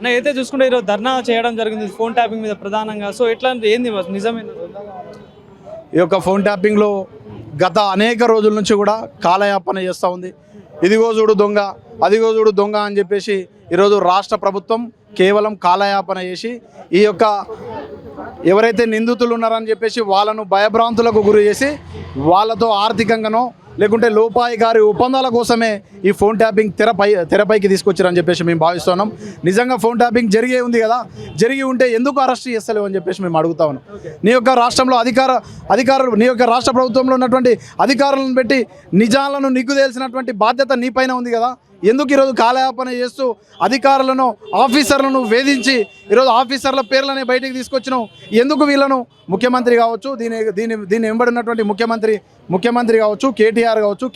నా అయితే చూసుకుంటే ఈరోజు ధర్నా చేయడం జరిగింది ఫోన్ ట్యాపింగ్ మీద ప్రధానంగా. సో ఇట్లాంటి ఏంది నిజమేనా? ఈ యొక్క ఫోన్ ట్యాపింగ్లో గత అనేక రోజుల నుంచి కూడా కాలయాపన చేస్తూ ఉంది. ఇదిగో చూడు దొంగ, అదిగో చూడు దొంగ అని చెప్పేసి ఈరోజు రాష్ట్ర ప్రభుత్వం కేవలం కాలయాపన చేసి ఈ యొక్క ఎవరైతే నిందితులు ఉన్నారని చెప్పేసి వాళ్ళను భయభ్రాంతులకు గురి చేసి వాళ్ళతో ఆర్థికంగానో లేకుంటే లోపాయికారి ఒప్పందాల కోసమే ఈ ఫోన్ ట్యాపింగ్ తెరపైకి తీసుకొచ్చారని చెప్పేసి మేము భావిస్తున్నాం. నిజంగా ఫోన్ ట్యాపింగ్ జరిగే ఉంది కదా, జరిగి ఉంటే ఎందుకు అరెస్ట్ చేస్తలేవు అని చెప్పేసి మేము అడుగుతా ఉన్నాం. నీ యొక్క రాష్ట్రంలో అధికారులు నీ యొక్క రాష్ట్ర ప్రభుత్వంలో ఉన్నటువంటి అధికారులను పెట్టి నిజాలను నిగ్గు తేల్సినటువంటి బాధ్యత నీపైన ఉంది కదా. ఎందుకు ఈరోజు కాలయాపన చేస్తూ అధికారులను ఆఫీసర్లను వేధించి ఈరోజు ఆఫీసర్ల పేర్లనే బయటికి తీసుకొచ్చినావు? ఎందుకు వీళ్ళను ముఖ్యమంత్రి కావచ్చు, దీన్ని వెంబడినటువంటి ముఖ్యమంత్రి కావచ్చు, కేటీఆర్ కావచ్చు,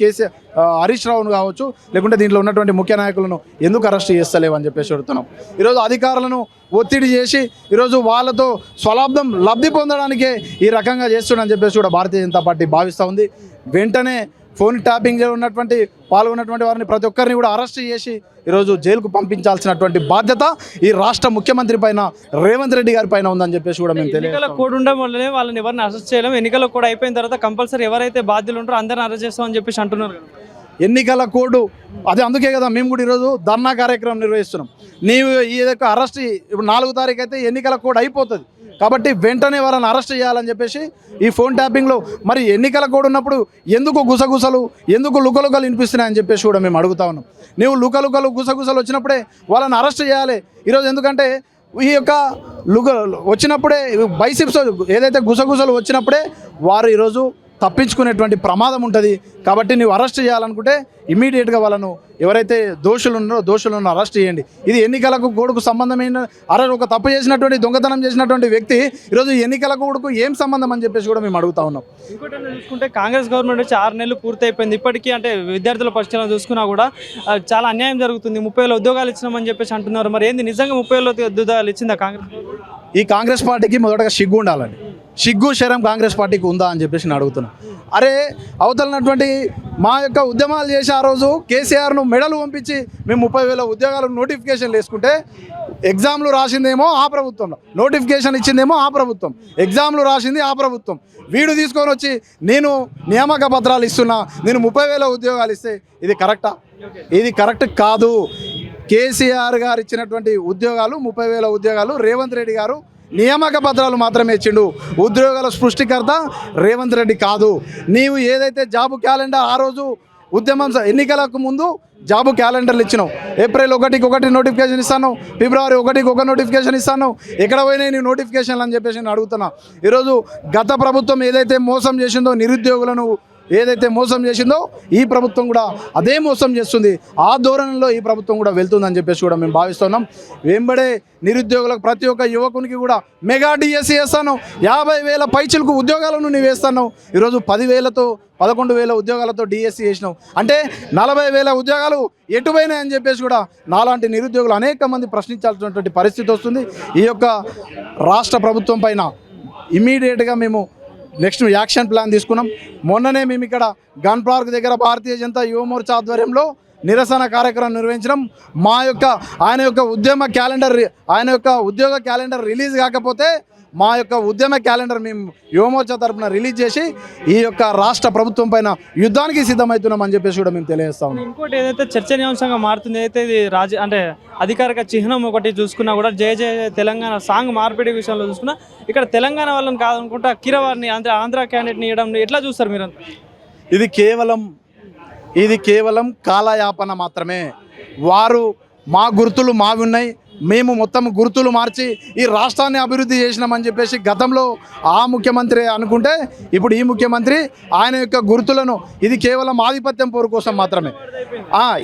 హరీష్ రావును కావచ్చు, లేకుంటే దీంట్లో ఉన్నటువంటి ముఖ్య నాయకులను ఎందుకు అరెస్ట్ చేస్తలేవు అని చెప్పేసి అడుగుతున్నాం. ఈరోజు అధికారులను ఒత్తిడి చేసి ఈరోజు వాళ్ళతో స్వలాభం లబ్ధి పొందడానికే ఈ రకంగా చేస్తున్నాడని చెప్పేసి కూడా భారతీయ జనతా పార్టీ భావిస్తూ ఉంది. వెంటనే ఫోన్ ట్యాపింగ్ పాల్గొన్నటువంటి వారిని ప్రతి ఒక్కరిని కూడా అరెస్ట్ చేసి ఈరోజు జైలుకు పంపించాల్సినటువంటి బాధ్యత ఈ రాష్ట్ర ముఖ్యమంత్రి పైన, రేవంత్ రెడ్డి గారి పైన ఉందని చెప్పేసి కూడా మేము ఎన్నికల కోడ్ ఉండడం వల్లనే వాళ్ళని ఎవరిని అరెస్ట్ చేయలేము. ఎన్నికల కోడ్ అయిపోయిన తర్వాత కంపల్సరీ ఎవరైతే బాధ్యులు ఉంటారో అందరిని అరెస్ట్ చేస్తామని చెప్పేసి అంటున్నారు. ఎన్నికల కోడ్ అది అందుకే కదా మేము కూడా ఈరోజు ధర్నా కార్యక్రమం నిర్వహిస్తున్నాం. నీవు ఈ యొక్క అరెస్ట్ ఇప్పుడు 4వ తారీఖు అయితే ఎన్నికల కోడ్ అయిపోతుంది కాబట్టి వెంటనే వాళ్ళని అరెస్ట్ చేయాలని చెప్పేసి ఈ ఫోన్ ట్యాపింగ్లో మరి ఎన్నికల కోడ్ ఉన్నప్పుడు ఎందుకు గుసగుసలు, ఎందుకు లుకలుకలు వినిపిస్తున్నాయని చెప్పేసి కూడా మేము అడుగుతా ఉన్నాం. నీవు లుకలుకలు గుసగుసలు వచ్చినప్పుడే వాళ్ళని అరెస్ట్ చేయాలి ఈరోజు. ఎందుకంటే ఈ యొక్క వచ్చినప్పుడే బైసిప్స్ ఏదైతే గుసగుసలు వచ్చినప్పుడే వారు ఈరోజు తప్పించుకునేటువంటి ప్రమాదం ఉంటుంది. కాబట్టి నువ్వు అరెస్ట్ చేయాలనుకుంటే ఇమీడియట్గా వాళ్ళను ఎవరైతే దోషులను అరెస్ట్ చేయండి. ఇది ఎన్నికలకు కోడ్కు సంబంధమైన ఒక తప్పు చేసినటువంటి దొంగతనం చేసినటువంటి వ్యక్తి ఈరోజు ఎన్నికల కోడ్కు ఏం సంబంధం అని చెప్పేసి కూడా మేము అడుగుతా ఉన్నాం. ఇంకోటి చూసుకుంటే కాంగ్రెస్ గవర్నమెంట్ వచ్చి 6 నెలలు పూర్తయిపోయింది. ఇప్పటికీ అంటే విద్యార్థుల పరిస్థితులను చూసుకున్నా కూడా చాలా అన్యాయం జరుగుతుంది. 30,000 ఉద్యోగాలు ఇచ్చినామని చెప్పేసి అంటున్నారు. మరి ఏంది నిజంగా 30,000 ఉద్యోగాలు ఇచ్చిందా కాంగ్రెస్? ఈ కాంగ్రెస్ పార్టీకి మొదటగా సిగ్గు ఉండాలండి. సిగ్గు శరం కాంగ్రెస్ పార్టీకి ఉందా అని చెప్పేసి నేను అడుగుతున్నాను. అరే అవతలనటువంటి మా యొక్క ఉద్యమాలు చేసి ఆ రోజు కేసీఆర్ను మెడలు పంపించి మేము 30,000 ఉద్యోగాలకు నోటిఫికేషన్లు వేసుకుంటే ఎగ్జామ్లు రాసిందేమో ఆ ప్రభుత్వంలో, నోటిఫికేషన్ ఇచ్చిందేమో ఆ ప్రభుత్వం, ఎగ్జామ్లు రాసింది ఆ ప్రభుత్వం. వీడు తీసుకొని వచ్చి నేను నియామక పత్రాలు ఇస్తున్నా, నేను 30,000 ఉద్యోగాలు ఇస్తే ఇది కరెక్టా? ఇది కరెక్ట్ కాదు. కేసీఆర్ గారు ఇచ్చినటువంటి ఉద్యోగాలు 30,000 ఉద్యోగాలు రేవంత్ రెడ్డి గారు నియామక పత్రాలు మాత్రమే ఇచ్చిండు. ఉద్యోగాల సృష్టికర్త రేవంత్ రెడ్డి కాదు. నీవు ఏదైతే జాబు క్యాలెండర్ ఆ రోజు ఉద్యమం ఎన్నికలకు ముందు జాబు క్యాలెండర్లు ఇచ్చినావు, ఏప్రిల్ 1కి 1 నోటిఫికేషన్ ఇస్తాను, ఫిబ్రవరి 1కి 1 నోటిఫికేషన్ ఇస్తాను, ఎక్కడ పోయినాయి నీ నోటిఫికేషన్లు అని చెప్పేసి నేను అడుగుతున్నా. ఈరోజు గత ప్రభుత్వం ఏదైతే మోసం చేసిందో, నిరుద్యోగులను ఏదైతే మోసం చేసిందో ఈ ప్రభుత్వం కూడా అదే మోసం చేస్తుంది. ఆ ధోరణిలో ఈ ప్రభుత్వం కూడా వెళ్తుందని చెప్పేసి కూడా మేము భావిస్తున్నాం. వెంబడే నిరుద్యోగులకు ప్రతి ఒక్క యువకునికి కూడా మెగా డిఎస్సి వేస్తాను, 50,000 పైచిలకు ఉద్యోగాలను నువ్వు వేస్తాను. ఈరోజు 10,000తో 11,000 ఉద్యోగాలతో డిఎస్సి వేసినావు అంటే 40,000 ఉద్యోగాలు ఎటుపోయినాయని చెప్పేసి కూడా నాలాంటి నిరుద్యోగులు అనేక మంది ప్రశ్నించాల్సినటువంటి పరిస్థితి వస్తుంది. ఈ యొక్క రాష్ట్ర ప్రభుత్వం పైన ఇమీడియట్గా మేము నెక్స్ట్ యాక్షన్ ప్లాన్ తీసుకున్నాం. మొన్ననే మేము ఇక్కడ గన్ పార్క్ దగ్గర భారతీయ జనతా యువ మోర్చా ఆధ్వర్యంలో నిరసన కార్యక్రమం నిర్వహించడం. ఆయన యొక్క ఉద్యోగ క్యాలెండర్ రిలీజ్ కాకపోతే మా యొక్క ఉద్యమ క్యాలెండర్ మేము యువమోర్చా తరఫున రిలీజ్ చేసి ఈ యొక్క రాష్ట్ర ప్రభుత్వం పైన యుద్ధానికి సిద్ధమవుతున్నాం అని చెప్పేసి కూడా మేము తెలియజేస్తాం. ఇంకోటి ఏదైతే చర్చనీయాంశంగా మారుతుంది, ఏదైతే ఇది అంటే అధికారిక చిహ్నం ఒకటి చూసుకున్నా కూడా జయ జయ తెలంగాణ సాంగ్ మార్పిడి విషయంలో చూసుకున్నా ఇక్కడ తెలంగాణ వాళ్ళని కాదనుకుంటా కిరవారిని అంటే ఆంధ్ర క్యాండిడేట్ని ఇవ్వడం ఎట్లా చూస్తారు మీరు? ఇది కేవలం కాలయాపన మాత్రమే. వారు మా గుర్తులు మావి ఉన్నాయి, మేము మొత్తం గుర్తులు మార్చి ఈ రాష్ట్రాన్ని అభివృద్ధి చేసినామని చెప్పేసి గతంలో ఆ ముఖ్యమంత్రి అనుకుంటే ఇప్పుడు ఈ ముఖ్యమంత్రి ఆయన యొక్క గుర్తులను ఇది కేవలం ఆధిపత్యం పోరు కోసం మాత్రమే.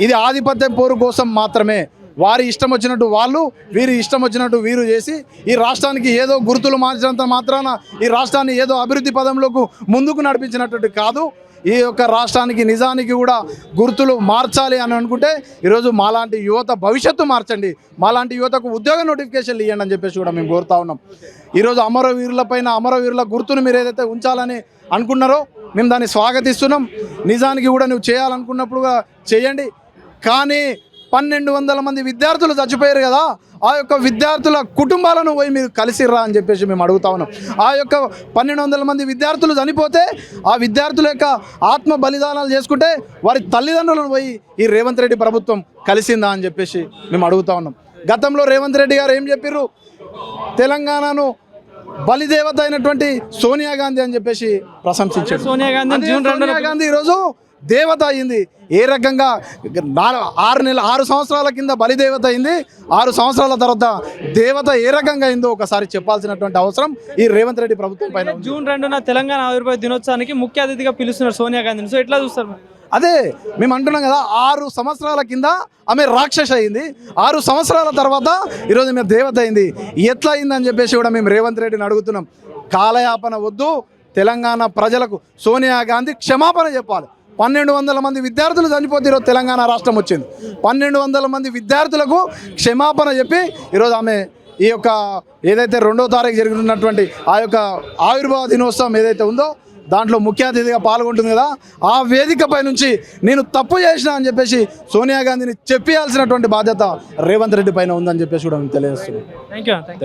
ఇది ఆధిపత్యం పోరు కోసం మాత్రమే. వారి ఇష్టం వచ్చినట్టు వాళ్ళు, వీరి ఇష్టం వచ్చినట్టు వీరు చేసి ఈ రాష్ట్రానికి ఏదో గుర్తులు మార్చినంత మాత్రాన ఈ రాష్ట్రాన్ని ఏదో అభివృద్ధి పదంలోకి ముందుకు నడిపించినట్టు కాదు. ఈ యొక్క రాష్ట్రానికి నిజానికి కూడా గుర్తులు మార్చాలి అని అనుకుంటే ఈరోజు మాలాంటి యువత భవిష్యత్తు మార్చండి, మాలాంటి యువతకు ఉద్యోగ నోటిఫికేషన్లు ఇవ్వండి అని చెప్పేసి కూడా మేము కోరుతా ఉన్నాం. ఈరోజు అమరవీరుల గుర్తును మీరు ఏదైతే ఉంచాలని అనుకున్నారో మేము దాన్ని స్వాగతిస్తున్నాం. నిజానికి కూడా నువ్వు చేయాలనుకున్నప్పుడుగా చేయండి, కానీ 1200 మంది విద్యార్థులు చచ్చిపోయారు కదా, ఆ యొక్క విద్యార్థుల కుటుంబాలను పోయి మీరు కలిసిర్రా అని చెప్పేసి మేము అడుగుతా ఉన్నాం. ఆ యొక్క 1200 మంది విద్యార్థులు చనిపోతే ఆ విద్యార్థుల యొక్క ఆత్మ బలిదానాలు చేసుకుంటే వారి తల్లిదండ్రులను పోయి ఈ రేవంత్ రెడ్డి ప్రభుత్వం కలిసిందా అని చెప్పేసి మేము అడుగుతా ఉన్నాం. గతంలో రేవంత్ రెడ్డి గారు ఏం చెప్పారు, తెలంగాణను బలిదేవత అయినటువంటి సోనియా గాంధీ అని చెప్పేసి ప్రశంసించారు. సోనియా గాంధీ అదే జూన్ 2న సోనియా గాంధీ ఈరోజు దేవత అయింది. ఏ రకంగా 6 సంవత్సరాల కింద బలిదేవత అయింది, 6 సంవత్సరాల తర్వాత దేవత ఏ రకంగా అయిందో ఒకసారి చెప్పాల్సినటువంటి అవసరం ఈ రేవంత్ రెడ్డి ప్రభుత్వం పైన ఉంది. జూన్ 2న తెలంగాణ ఆవిర్భావ దినోత్సవానికి ముఖ్య అతిథిగా పిలుస్తున్నారు సోనియా గాంధీని. సో ఎట్లా చూస్తారు మరి? అదే మేము అంటున్నాం కదా, 6 సంవత్సరాల కింద ఆమె రాక్షస అయింది, 6 సంవత్సరాల తర్వాత ఈరోజు ఆమె దేవత అయింది. ఎట్లా అయిందని చెప్పేసి కూడా మేము రేవంత్ రెడ్డిని అడుగుతున్నాం. కాలయాపన వద్దు, తెలంగాణ ప్రజలకు సోనియా గాంధీ క్షమాపణ చెప్పాలి. 1200 మంది విద్యార్థులు చనిపోతే ఈరోజు తెలంగాణ రాష్ట్రం వచ్చింది. 1200 మంది విద్యార్థులకు క్షమాపణ చెప్పి ఈరోజు ఆమె ఈ యొక్క ఏదైతే 2వ తారీఖు జరుగుతున్నటువంటి ఆ యొక్క ఆవిర్భావ దినోత్సవం ఏదైతే ఉందో దాంట్లో ముఖ్య అతిథిగా పాల్గొంటుంది కదా, ఆ వేదికపై నుంచి నేను తప్పు చేసిన అని చెప్పేసి సోనియా గాంధీని చెప్పాల్సినటువంటి బాధ్యత రేవంత్ రెడ్డి పైన ఉందని చెప్పేసి కూడా మేము తెలియజేస్తున్నాం. Thank you.